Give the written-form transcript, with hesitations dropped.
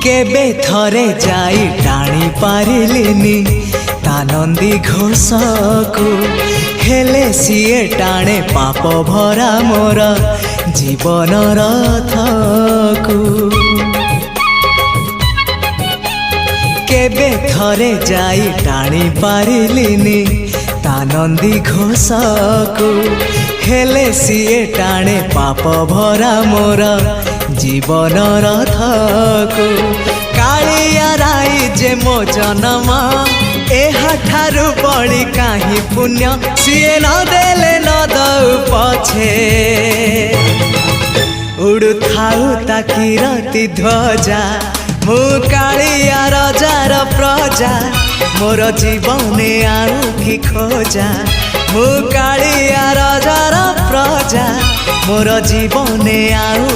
केबे थरे जाई टाणी पारिलिनी तानंदी घोषकु हेले सीए टाणे पाप भरा मोर जीवन रथकु केबे थरे जाई टाणी पारिलिनी तानंदी घोषकु हेले सीए टाणे पाप भरा मोर जीवन रथकु कालिया राई जे मो जन्म एहा ठारु बड़ी काहि पुण्य सीए न देले न दउ पछे उड़ु थाउ ताकि रति ध्वजा मु कालिया रजार प्रजा मोर जीवने आउ कि खोजा मु कालिया रजार प्रजा मोर जीवने आउ